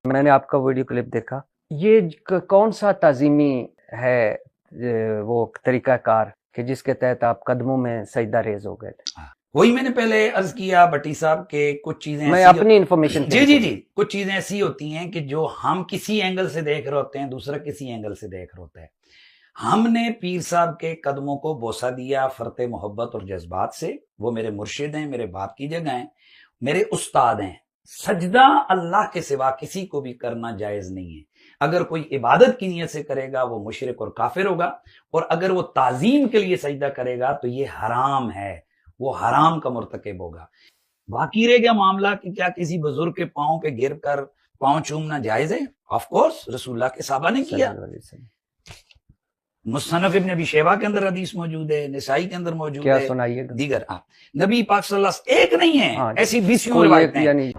میں نے آپ کا ویڈیو کلپ دیکھا، یہ کون سا تعظیمی ہے وہ طریقہ کار کہ جس کے تحت آپ قدموں میں سجدہ ریز ہو گئے تھے؟ وہی میں نے پہلے عرض کیا بٹی صاحب کہ کچھ چیزیں میں اپنی انفارمیشن جی کچھ چیزیں ایسی ہوتی ہیں کہ جو ہم کسی اینگل سے دیکھ رہے ہوتے ہیں، دوسرا کسی اینگل سے دیکھ رہا ہوتا ہے۔ ہم نے پیر صاحب کے قدموں کو بوسہ دیا فرط محبت اور جذبات سے، وہ میرے مرشد ہیں، میرے باپ کی جگہ ہیں، میرے استاد ہیں۔ سجدہ اللہ کے سوا کسی کو بھی کرنا جائز نہیں ہے۔ اگر کوئی عبادت کی نیت سے کرے گا وہ مشرک اور کافر ہوگا، اور اگر وہ تعظیم کے لیے سجدہ کرے گا تو یہ حرام ہے، وہ حرام کا مرتکب ہوگا۔ باقی رہ گیا معاملہ کہ کیا کسی بزرگ کے پاؤں پہ گر کر پاؤں چومنا جائز ہے؟ آف کورس، رسول اللہ کے صحابہ نے کیا۔ مصنف ابن ابی شیبہ کے اندر حدیث موجود ہے، نسائی کے اندر موجود ہے، سنائیے دیگر نبی پاک صلی اللہ علیہ وسلم ایک نہیں ہے، ایسی 20 روایتیں ہیں۔